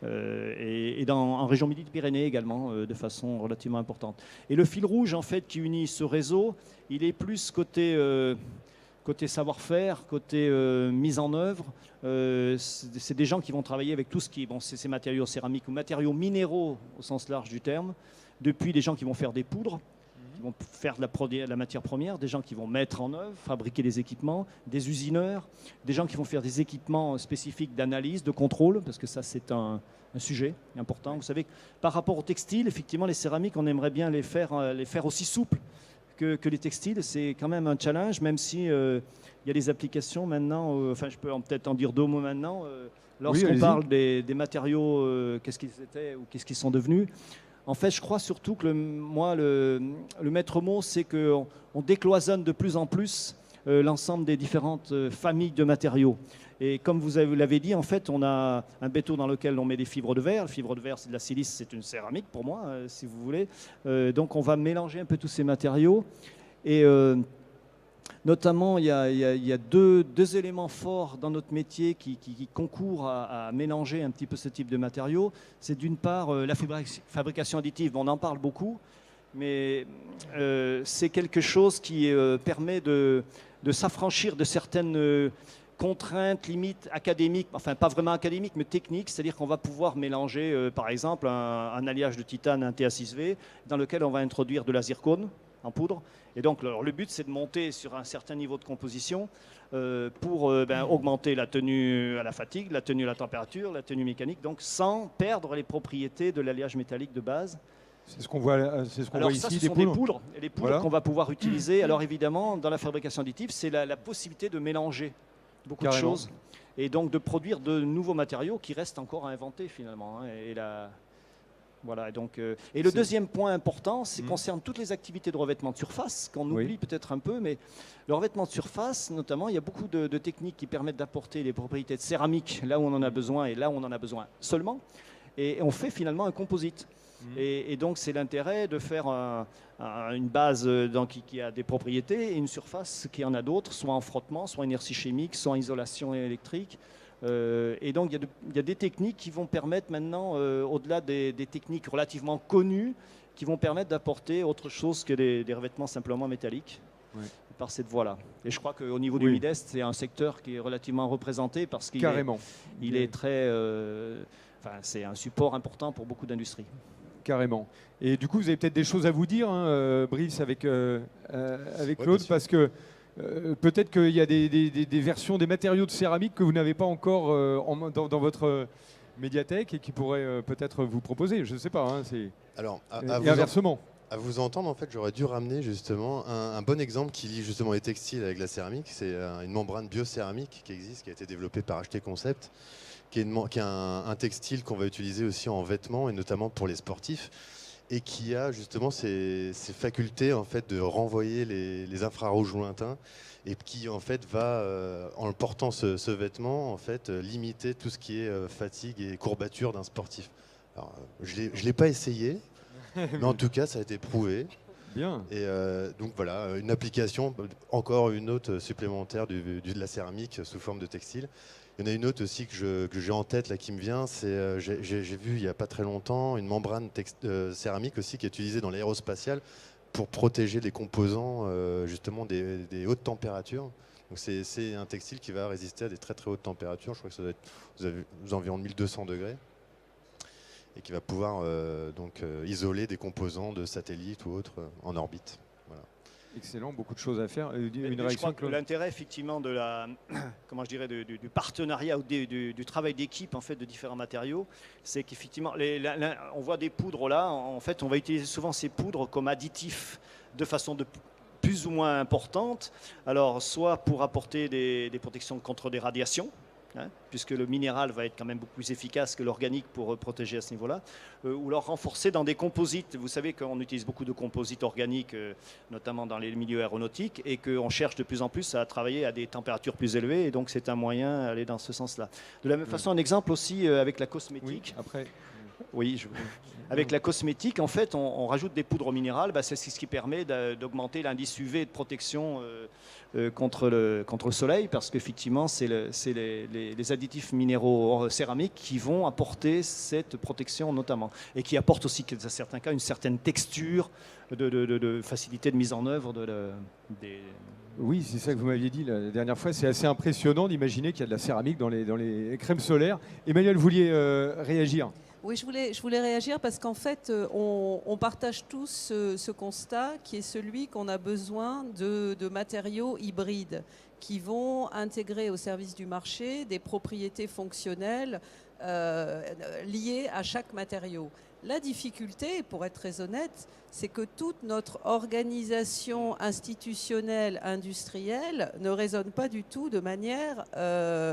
et en région Midi-Pyrénées également, de façon relativement importante. Et le fil rouge, en fait, qui unit ce réseau, il est plus côté savoir-faire, côté mise en œuvre. C'est des gens qui vont travailler avec tout ce qui est ces matériaux céramiques ou matériaux minéraux au sens large du terme, depuis les gens qui vont faire des poudres, qui vont faire de la matière première, des gens qui vont mettre en œuvre, fabriquer des équipements, des usineurs, des gens qui vont faire des équipements spécifiques d'analyse, de contrôle, parce que ça c'est un sujet important. Vous savez, par rapport au textile, effectivement, les céramiques, on aimerait bien les faire aussi souples que les textiles. C'est quand même un challenge, même si il y a des applications maintenant, enfin je peux peut-être en dire 2 mots maintenant, lorsqu'on parle des matériaux, qu'est-ce qu'ils étaient ou qu'est-ce qu'ils sont devenus. En fait, je crois surtout que le maître mot, c'est qu'on décloisonne de plus en plus l'ensemble des différentes familles de matériaux. Et comme vous l'avez dit, en fait, on a un béton dans lequel on met des fibres de verre. La fibre de verre, c'est de la silice, c'est une céramique pour moi, si vous voulez. Donc, on va mélanger un peu tous ces matériaux. Et notamment, il y a deux éléments forts dans notre métier qui concourent à mélanger un petit peu ce type de matériaux. C'est d'une part la fabrication additive. On en parle beaucoup, mais c'est quelque chose qui permet de s'affranchir de certaines contraintes, limites académiques, enfin pas vraiment académiques, mais techniques, c'est-à-dire qu'on va pouvoir mélanger, par exemple, un alliage de titane, un TA6V, dans lequel on va introduire de la zircone en poudre. Et donc, le but, c'est de monter sur un certain niveau de composition pour augmenter la tenue à la fatigue, la tenue à la température, la tenue mécanique, donc sans perdre les propriétés de l'alliage métallique de base. C'est ce qu'on voit, voit ici, ce sont des poudres. Et les poudres qu'on va pouvoir utiliser. Alors évidemment, dans la fabrication additive, c'est la possibilité de mélanger beaucoup de choses et donc de produire de nouveaux matériaux qui restent encore à inventer finalement. Voilà, donc, et le deuxième point important, c'est concerne toutes les activités de revêtement de surface, qu'on oublie peut-être un peu, mais le revêtement de surface, notamment, il y a beaucoup de techniques qui permettent d'apporter les propriétés de céramique là où on en a besoin et là où on en a besoin seulement. Et on fait finalement un composite. Et donc, c'est l'intérêt de faire une base qui a des propriétés et une surface qui en a d'autres, soit en frottement, soit en inertie chimique, soit en isolation électrique. Et donc, il y a des techniques qui vont permettre maintenant, au-delà des techniques relativement connues, qui vont permettre d'apporter autre chose que des revêtements simplement métalliques par cette voie-là. Et je crois qu'au niveau du Midest, c'est un secteur qui est relativement représenté parce qu'il est très... c'est un support important pour beaucoup d'industries. Carrément. Et du coup, vous avez peut-être des choses à vous dire, Brice, avec Claude, parce que peut-être qu'il y a des versions des matériaux de céramique que vous n'avez pas encore dans votre médiathèque et qui pourraient peut-être vous proposer. Je ne sais pas. Alors, et inversement. À vous entendre, en fait, j'aurais dû ramener justement un bon exemple qui lie justement les textiles avec la céramique. C'est une membrane biocéramique qui existe, qui a été développée par HT Concept, qui est un textile qu'on va utiliser aussi en vêtements et notamment pour les sportifs, et qui a justement ces facultés en fait de renvoyer les infrarouges lointains, et qui en fait va, en portant ce vêtement, en fait limiter tout ce qui est fatigue et courbature d'un sportif. Alors, je l'ai pas essayé, mais en tout cas ça a été prouvé. Bien. Et donc voilà, une application, encore une autre supplémentaire de la céramique sous forme de textile. Il y en a une autre aussi que j'ai en tête, là, qui me vient, c'est j'ai vu il n'y a pas très longtemps une membrane céramique aussi qui est utilisée dans l'aérospatial pour protéger les composants justement des hautes températures. Donc c'est un textile qui va résister à des très très hautes températures, je crois que ça doit être aux environs de 1200 degrés, et qui va pouvoir isoler des composants de satellites ou autres en orbite. Voilà. Excellent, beaucoup de choses à faire. Une réaction, l'intérêt effectivement de du partenariat ou du travail d'équipe en fait de différents matériaux, c'est qu'effectivement on voit des poudres là. En fait, on va utiliser souvent ces poudres comme additifs de façon plus ou moins importante. Alors, soit pour apporter des protections contre des radiations. Puisque le minéral va être quand même beaucoup plus efficace que l'organique pour protéger à ce niveau-là, ou alors renforcer dans des composites. Vous savez qu'on utilise beaucoup de composites organiques, notamment dans les milieux aéronautiques, et qu'on cherche de plus en plus à travailler à des températures plus élevées, et donc c'est un moyen d'aller dans ce sens-là. De la même façon, un exemple aussi avec la cosmétique. Avec la cosmétique, en fait, on rajoute des poudres minérales. C'est ce qui permet d'augmenter l'indice UV de protection contre le soleil, parce qu'effectivement, c'est les additifs minéraux céramiques qui vont apporter cette protection notamment, et qui apportent aussi, dans certains cas, une certaine texture, de facilité de mise en œuvre des... Oui, c'est ça que vous m'aviez dit la dernière fois. C'est assez impressionnant d'imaginer qu'il y a de la céramique dans les crèmes solaires. Emmanuel, vous vouliez réagir ? Oui, je voulais réagir parce qu'en fait, on partage tous ce constat qui est celui qu'on a besoin de matériaux hybrides qui vont intégrer au service du marché des propriétés fonctionnelles liées à chaque matériau. La difficulté, pour être très honnête, c'est que toute notre organisation institutionnelle, industrielle, ne résonne pas du tout de manière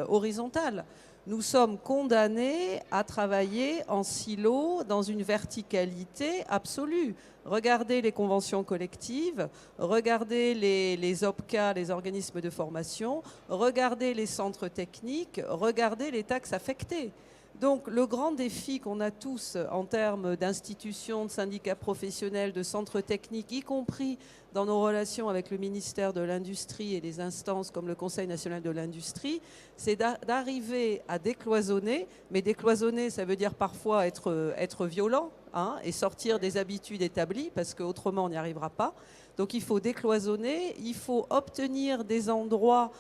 horizontale. Nous sommes condamnés à travailler en silo dans une verticalité absolue. Regardez les conventions collectives, regardez les OPCA, les organismes de formation, regardez les centres techniques, regardez les taxes affectées. Donc le grand défi qu'on a tous en termes d'institutions, de syndicats professionnels, de centres techniques, y compris dans nos relations avec le ministère de l'Industrie et les instances comme le Conseil national de l'industrie, c'est d'arriver à décloisonner, mais décloisonner, ça veut dire parfois être violent, hein, et sortir des habitudes établies, parce qu'autrement on n'y arrivera pas. Donc il faut décloisonner, il faut obtenir des endroits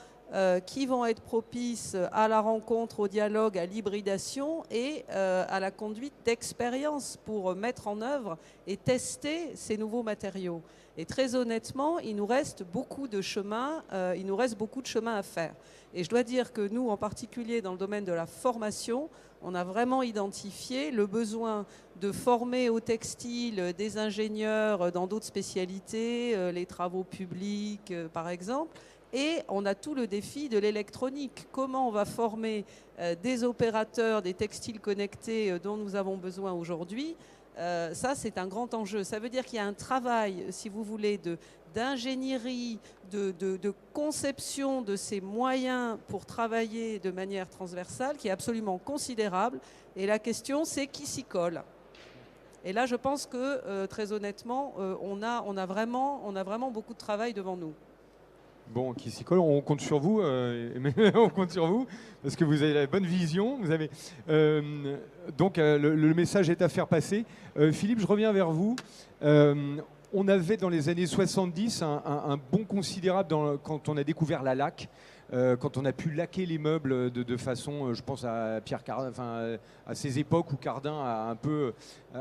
qui vont être propices à la rencontre, au dialogue, à l'hybridation et à la conduite d'expériences pour mettre en œuvre et tester ces nouveaux matériaux. Et très honnêtement, il nous reste beaucoup de chemin, à faire. Et je dois dire que nous, en particulier dans le domaine de la formation, on a vraiment identifié le besoin de former au textile des ingénieurs dans d'autres spécialités, les travaux publics par exemple. Et on a tout le défi de l'électronique. Comment on va former des opérateurs des textiles connectés dont nous avons besoin aujourd'hui? Ça, c'est un grand enjeu. Ça veut dire qu'il y a un travail, si vous voulez, d'ingénierie, de conception de ces moyens pour travailler de manière transversale qui est absolument considérable. Et la question, c'est qui s'y colle? Et là, je pense que, très honnêtement, on a vraiment beaucoup de travail devant nous. Bon, qui s'y colle, on compte sur vous, on compte sur vous, parce que vous avez la bonne vision. Vous avez, donc le message est à faire passer. Philippe, je reviens vers vous. On avait dans les années 70 un bond considérable quand on a découvert la laque. Quand on a pu laquer les meubles de façon, je pense à Pierre Cardin, enfin, à ces époques où Cardin a un peu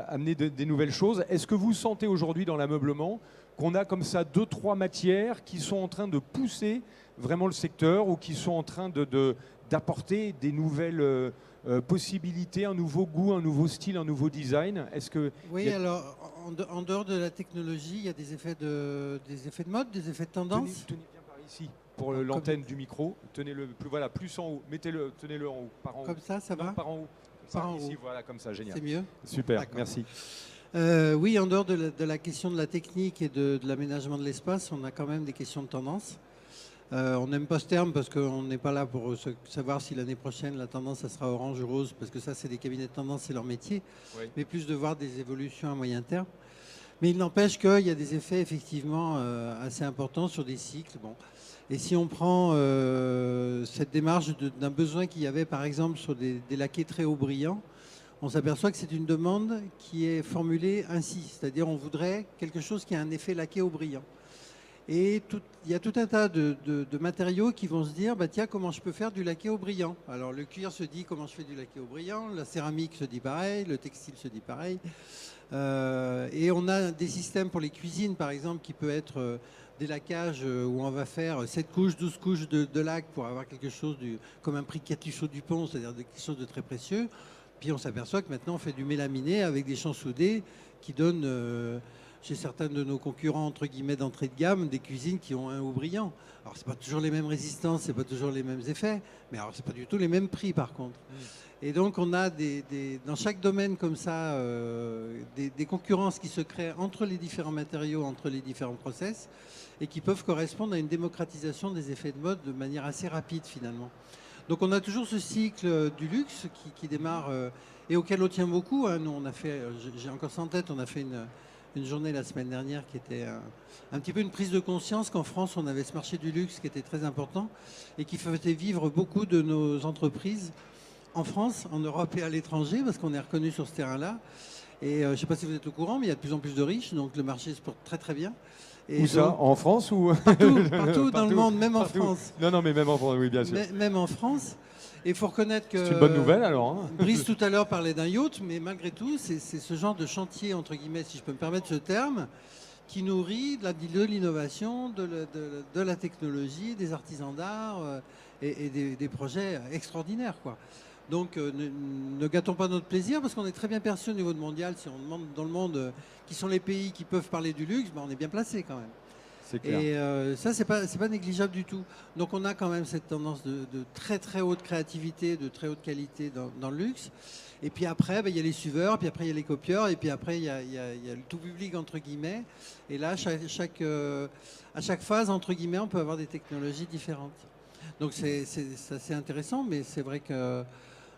amené des nouvelles choses. Est-ce que vous sentez aujourd'hui dans l'ameublement qu'on a comme ça 2-3 matières qui sont en train de pousser vraiment le secteur ou qui sont en train d'apporter des nouvelles possibilités, un nouveau goût, un nouveau style, un nouveau design? Oui, alors en dehors de la technologie, il y a des effets de mode, des effets de tendance. Tenez bien par ici pour l'antenne du micro. Tenez-le plus en haut. Tenez-le en haut. Par en comme haut. Ça va? Par en haut. Par en ici, haut. voilà, comme ça, génial. C'est mieux? Super, merci. Oui, en dehors de la question de la technique et de l'aménagement de l'espace, on a quand même des questions de tendance. On n'aime pas ce terme parce qu'on n'est pas là pour savoir si l'année prochaine la tendance ça sera orange ou rose, parce que ça c'est des cabinets de tendance, c'est leur métier, oui. Mais plus de voir des évolutions à moyen terme. Mais il n'empêche qu'il y a des effets effectivement assez importants sur des cycles. Bon. Et si on prend cette démarche d'un besoin qu'il y avait par exemple sur des laqués très haut brillants, on s'aperçoit que c'est une demande qui est formulée ainsi, c'est-à-dire on voudrait quelque chose qui a un effet laqué au brillant. Et il y a tout un tas de matériaux qui vont se dire, bah, tiens, comment je peux faire du laqué au brillant? Alors le cuir se dit, comment je fais du laqué au brillant? La céramique se dit pareil, le textile se dit pareil. Et on a des systèmes pour les cuisines, par exemple, qui peut être des laquages où on va faire 7 couches, 12 couches de laque pour avoir quelque chose comme un Prix-Catuchot du Pont, c'est-à-dire quelque chose de très précieux. Puis on s'aperçoit que maintenant on fait du mélaminé avec des champs soudés qui donnent, chez certains de nos concurrents, entre guillemets, d'entrée de gamme, des cuisines qui ont un haut brillant. Alors c'est pas toujours les mêmes résistances, c'est pas toujours les mêmes effets, mais alors c'est pas du tout les mêmes prix par contre. Et donc on a dans chaque domaine comme ça des concurrences qui se créent entre les différents matériaux, entre les différents process, et qui peuvent correspondre à une démocratisation des effets de mode de manière assez rapide finalement. Donc on a toujours ce cycle du luxe qui démarre et auquel on tient beaucoup. Hein. Nous, on a fait, j'ai encore ça en tête, on a fait une journée la semaine dernière qui était un petit peu une prise de conscience qu'en France, on avait ce marché du luxe qui était très important et qui faisait vivre beaucoup de nos entreprises en France, en Europe et à l'étranger, parce qu'on est reconnu sur ce terrain-là. Et je ne sais pas si vous êtes au courant, mais il y a de plus en plus de riches, donc le marché se porte très très bien. Et où ça? En France ou partout dans le monde, même en France. Non, mais même en France, oui, bien sûr. Même en France. Et il faut reconnaître que... C'est une bonne nouvelle, alors. Hein. Brice, tout à l'heure, parlait d'un yacht, mais malgré tout, c'est ce genre de chantier, entre guillemets, si je peux me permettre ce terme, qui nourrit de l'innovation, de la technologie, des artisans d'art et des projets extraordinaires, quoi. Donc ne gâtons pas notre plaisir parce qu'on est très bien perçu au niveau mondial. Si on demande dans le monde qui sont les pays qui peuvent parler du luxe, ben, on est bien placé quand même. C'est clair. Et ça, c'est pas négligeable du tout. Donc on a quand même cette tendance de très très haute créativité, de très haute qualité dans le luxe. Et puis après, ben, il y a les suiveurs, puis après il y a les copieurs, et puis après il y a le tout public entre guillemets. Et là, à chaque phase, entre guillemets, on peut avoir des technologies différentes. Donc c'est assez intéressant, mais c'est vrai que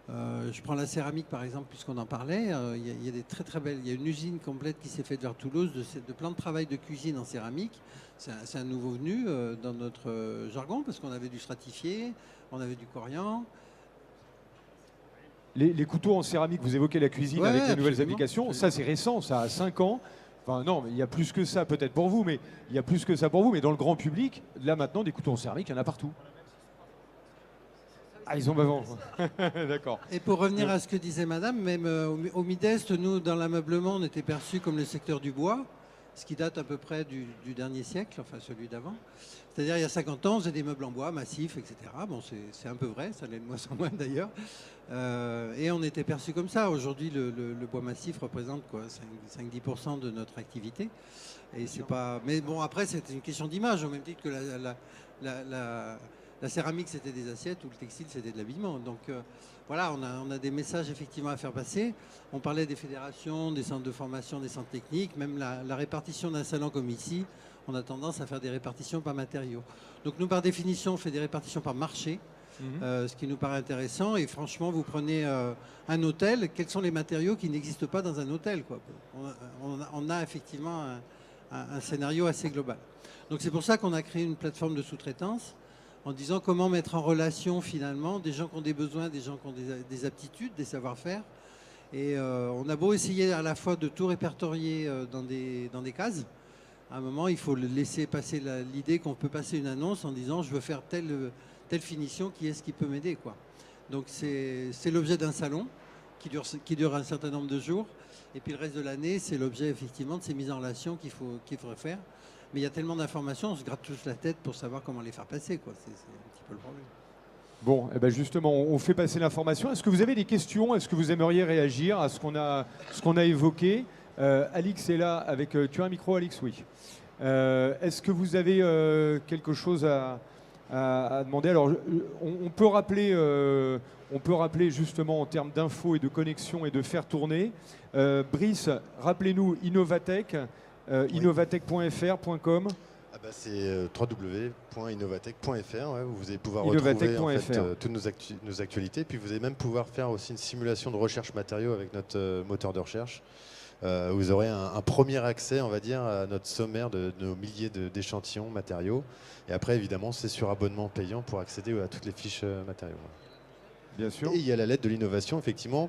je prends la céramique par exemple, puisqu'on en parlait. Il y a des très très belles. Il y a une usine complète qui s'est faite vers Toulouse de plein de travail de cuisine en céramique. C'est un nouveau venu dans notre jargon, parce qu'on avait du stratifié, on avait du corian. Les couteaux en céramique, vous évoquez la cuisine Ouais, avec les nouvelles absolument, applications. absolument. Ça, c'est récent, ça a 5 ans. Enfin, non, mais il y a plus que ça peut-être pour vous, mais il y a plus que ça pour vous. Mais dans le grand public, là maintenant, des couteaux en céramique, il y en a partout. Ah, ils ont avant. D'accord. Et pour revenir à ce que disait madame, même au Midest, nous, dans l'ameublement, on était perçus comme le secteur du bois, ce qui date à peu près du dernier siècle, enfin celui d'avant. C'est-à-dire, il y a 50 ans, on faisait des meubles en bois massifs, etc. Bon, c'est un peu vrai, ça l'est de moins en moins d'ailleurs. Et on était perçus comme ça. Aujourd'hui, le bois massif représente quoi, 5-10% de notre activité. Et c'est pas... Mais bon, après, c'est une question d'image, au même titre que la céramique, c'était des assiettes, ou le textile, c'était de l'habillement. Donc voilà, on a des messages effectivement à faire passer. On parlait des fédérations, des centres de formation, des centres techniques, même la répartition d'un salon comme ici, on a tendance à faire des répartitions par matériaux. Donc nous, par définition, on fait des répartitions par marché, ce qui nous paraît intéressant. Et franchement, vous prenez un hôtel, quels sont les matériaux qui n'existent pas dans un hôtel, quoi. On a effectivement un scénario assez global. Donc c'est pour ça qu'on a créé une plateforme de sous-traitance, en disant comment mettre en relation finalement des gens qui ont des besoins, des gens qui ont des aptitudes, des savoir-faire. Et on a beau essayer à la fois de tout répertorier dans des cases, à un moment il faut laisser passer l'idée qu'on peut passer une annonce en disant je veux faire telle finition, qui est-ce qui peut m'aider, quoi. Donc c'est l'objet d'un salon qui dure un certain nombre de jours. Et puis le reste de l'année, c'est l'objet effectivement de ces mises en relation qu'il faudrait faire. Mais il y a tellement d'informations, on se gratte tous la tête pour savoir comment les faire passer, quoi. C'est un petit peu le problème. Bon, eh ben justement, on fait passer l'information. Est-ce que vous avez des questions? Est-ce que vous aimeriez réagir à ce qu'on a évoqué? Alix est là avec... tu as un micro, Alix? Oui. Est-ce que vous avez quelque chose à demander? Alors, on peut rappeler justement en termes d'infos et de connexion et de faire tourner. Brice, rappelez-nous Innovatech, innovatech.fr.com. Ah bah c'est www.innovatech.fr, ouais, où vous allez pouvoir retrouver en fait, toutes nos actualités. Puis vous allez même pouvoir faire aussi une simulation de recherche matériaux avec notre moteur de recherche. Vous aurez un premier accès, on va dire, à notre sommaire de nos milliers d'échantillons matériaux. Et après, évidemment, c'est sur abonnement payant pour accéder à toutes les fiches matériaux. Bien sûr. Et il y a la lettre de l'innovation, effectivement,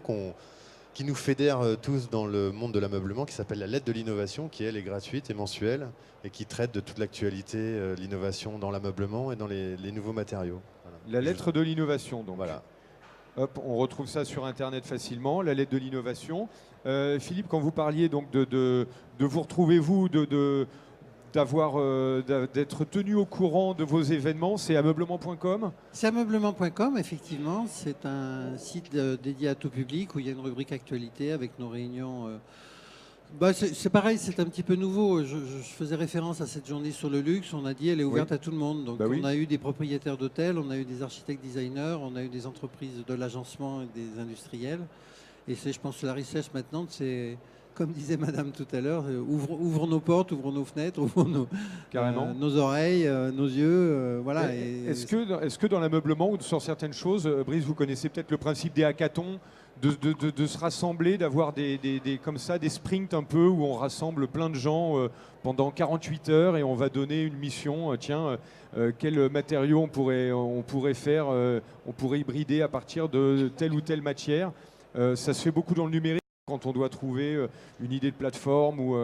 qui nous fédère tous dans le monde de l'ameublement, qui s'appelle la lettre de l'innovation, qui elle est gratuite et mensuelle, et qui traite de toute l'actualité de l'innovation dans l'ameublement et dans les nouveaux matériaux. Voilà. La lettre de l'innovation, donc. Voilà. Hop, on retrouve ça sur Internet facilement, la lettre de l'innovation. Philippe, quand vous parliez donc de vous retrouver, vous, d'être tenu au courant de vos événements, c'est ameublement.com? C'est ameublement.com, effectivement. C'est un site dédié à tout public où il y a une rubrique actualité avec nos réunions. C'est pareil, c'est un petit peu nouveau. Je faisais référence à cette journée sur le luxe. On a dit elle est ouverte à tout le monde. Donc on a eu des propriétaires d'hôtels, on a eu des architectes designers, on a eu des entreprises de l'agencement et des industriels. Et c'est, je pense, la richesse maintenant, c'est, comme disait madame tout à l'heure, ouvrons nos portes, ouvrons nos fenêtres, ouvrons nos oreilles, nos yeux. Voilà. Est-ce que dans l'ameublement ou sur certaines choses, Brice, vous connaissez peut-être le principe des hackathons, de se rassembler, d'avoir comme ça des sprints un peu où on rassemble plein de gens pendant 48 heures et on va donner une mission, quel matériau on pourrait faire, on pourrait hybrider à partir de telle ou telle matière. Ça se fait beaucoup dans le numérique quand on doit trouver une idée de plateforme ou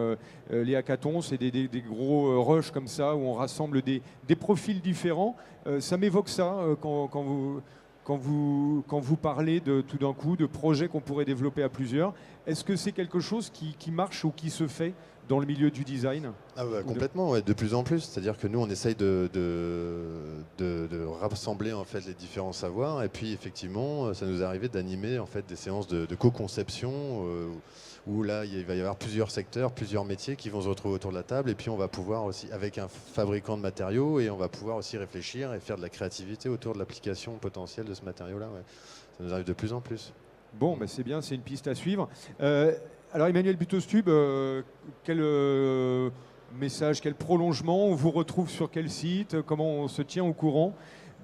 les hackathons, c'est des gros rushs comme ça où on rassemble des profils différents. Ça m'évoque ça quand quand vous parlez tout d'un coup de projets qu'on pourrait développer à plusieurs. Est-ce que c'est quelque chose qui marche ou qui se fait dans le milieu du design? Complètement, ouais, de plus en plus. C'est-à-dire que nous, on essaye de rassembler en fait les différents savoirs. Et puis, effectivement, ça nous est arrivé d'animer en fait des séances de co-conception où là, il va y avoir plusieurs secteurs, plusieurs métiers qui vont se retrouver autour de la table. Et puis, on va pouvoir aussi, avec un fabricant de matériaux, et on va pouvoir aussi réfléchir et faire de la créativité autour de l'application potentielle de ce matériau-là. Ouais. Ça nous arrive de plus en plus. Bon, c'est bien, c'est une piste à suivre. Alors Emmanuel Butostube, quel message, quel prolongement, on vous retrouve sur quel site, comment on se tient au courant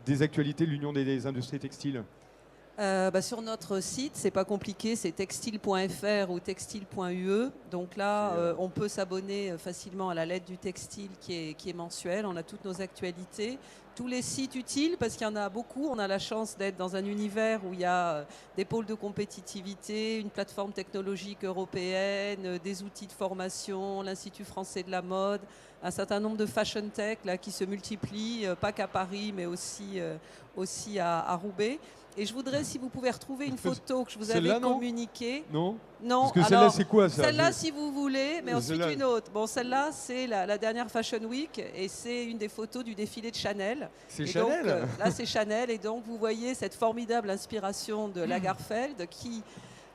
des actualités de l'Union des industries textiles? Sur notre site, c'est pas compliqué, c'est textile.fr ou textile.ue. Donc là, on peut s'abonner facilement à la lettre du textile qui est mensuelle. On a toutes nos actualités, tous les sites utiles, parce qu'il y en a beaucoup. On a la chance d'être dans un univers où il y a des pôles de compétitivité, une plateforme technologique européenne, des outils de formation, l'Institut français de la mode, un certain nombre de fashion tech là, qui se multiplient, pas qu'à Paris, mais aussi à Roubaix. Et je voudrais, si vous pouvez retrouver une photo que je vous avais communiquée. Non. Non. Parce que celle-là, c'est quoi ça? Celle-là, si vous voulez, mais ensuite une autre. Bon, celle-là, c'est la dernière Fashion Week et c'est une des photos du défilé de Chanel. C'est Chanel. Donc, là, c'est Chanel et donc vous voyez cette formidable inspiration de Lagerfeld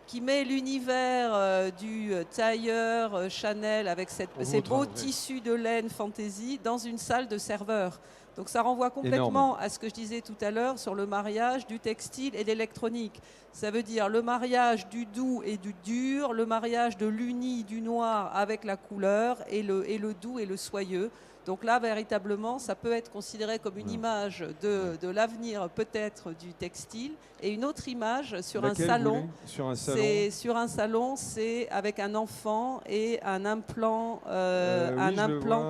qui met l'univers du tailleur Chanel avec ces beaux tissus de laine fantaisie dans une salle de serveurs. Donc ça renvoie complètement à ce que je disais tout à l'heure sur le mariage du textile et de l'électronique. Ça veut dire le mariage du doux et du dur, le mariage de l'uni, du noir avec la couleur et le doux et le soyeux. Donc là, véritablement, ça peut être considéré comme une image de l'avenir peut-être du textile. Et une autre image sur un salon. Sur un salon, c'est avec un enfant et un implant,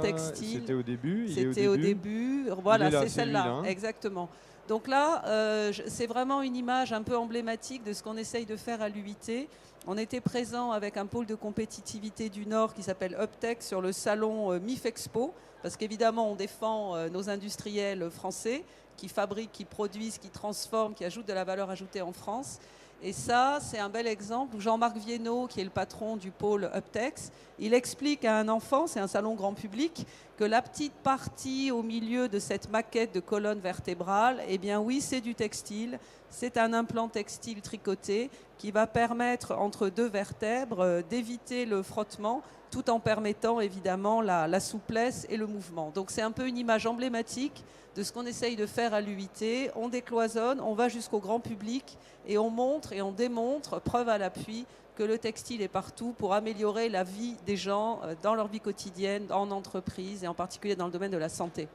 textile. C'était au début. C'était au début. Voilà, c'est celle-là, exactement. Donc là, c'est vraiment une image un peu emblématique de ce qu'on essaye de faire à l'UIT. On était présent avec un pôle de compétitivité du Nord qui s'appelle Uptech sur le salon MIF Expo, parce qu'évidemment, on défend nos industriels français qui fabriquent, qui produisent, qui transforment, qui ajoutent de la valeur ajoutée en France. Et ça, c'est un bel exemple où Jean-Marc Viennot, qui est le patron du pôle Uptex, il explique à un enfant, c'est un salon grand public, que la petite partie au milieu de cette maquette de colonne vertébrale, eh bien oui, c'est du textile. C'est un implant textile tricoté qui va permettre, entre deux vertèbres, d'éviter le frottement, tout en permettant évidemment la souplesse et le mouvement. Donc c'est un peu une image emblématique de ce qu'on essaye de faire à l'UIT. On décloisonne, on va jusqu'au grand public et on montre et on démontre, preuve à l'appui, que le textile est partout pour améliorer la vie des gens dans leur vie quotidienne, en entreprise et en particulier dans le domaine de la santé.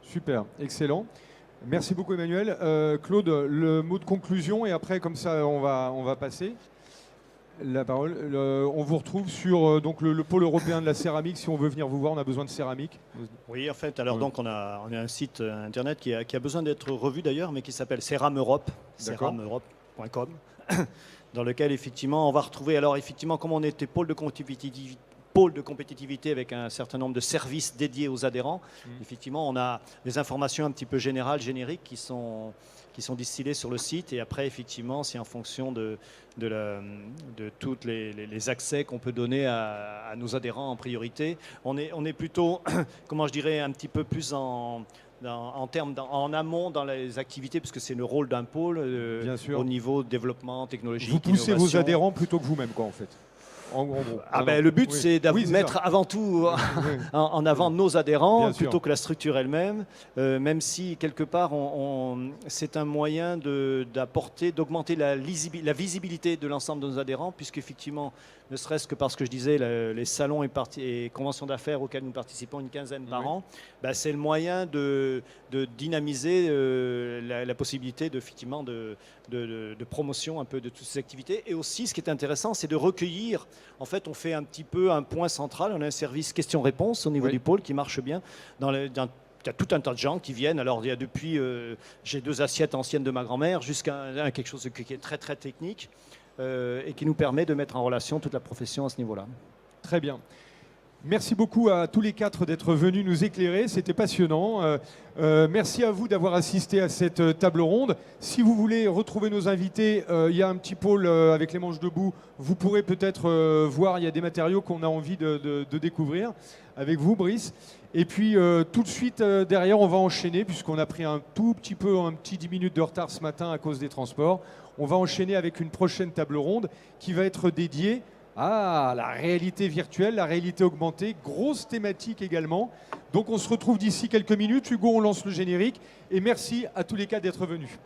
Super, excellent. Merci beaucoup Emmanuel. Claude, le mot de conclusion et après comme ça on va passer la parole. On vous retrouve sur donc le pôle européen de la céramique. Si on veut venir vous voir, on a besoin de céramique. Oui, en fait, alors donc on a un site internet qui a besoin d'être revu d'ailleurs, mais qui s'appelle Ceram Europe, cerameurope.com, dans lequel effectivement on va retrouver, alors effectivement comme on était pôle de compétitivité avec un certain nombre de services dédiés aux adhérents, effectivement on a des informations un petit peu générales, génériques qui sont distillées sur le site, et après effectivement c'est en fonction de tous les accès qu'on peut donner à nos adhérents en priorité. On est plutôt, comment je dirais, un petit peu plus en amont dans les activités, puisque c'est le rôle d'un pôle au niveau développement technologique. Vous poussez innovation. vos adhérents plutôt que vous-même, quoi, en fait. En gros. Le but, c'est de mettre avant tout en avant nos adhérents plutôt que la structure elle-même, même si quelque part c'est un moyen d'augmenter la visibilité de l'ensemble de nos adhérents, puisqu'effectivement, ne serait-ce que parce que je disais, les salons et conventions d'affaires auxquels nous participons une quinzaine par an, c'est le moyen de dynamiser la possibilité effectivement de promotion un peu de toutes ces activités. Et aussi, ce qui est intéressant, c'est de recueillir. En fait, on fait un petit peu un point central. On a un service questions-réponses au niveau du pôle qui marche bien. Il y a tout un tas de gens qui viennent. Alors, il y a depuis, j'ai 2 assiettes anciennes de ma grand-mère, jusqu'à quelque chose qui est très, très technique et qui nous permet de mettre en relation toute la profession à ce niveau-là. Très bien. Merci beaucoup à tous les 4 d'être venus nous éclairer, c'était passionnant. Merci à vous d'avoir assisté à cette table ronde. Si vous voulez retrouver nos invités, il y a un petit pôle avec les manches debout. Vous pourrez peut-être voir, il y a des matériaux qu'on a envie de découvrir avec vous, Brice. Et puis tout de suite derrière, on va enchaîner, puisqu'on a pris un petit 10 minutes de retard ce matin à cause des transports. On va enchaîner avec une prochaine table ronde qui va être dédiée à la réalité virtuelle, la réalité augmentée, grosse thématique également. Donc on se retrouve d'ici quelques minutes. Hugo, on lance le générique. Et merci à tous les 4 d'être venus.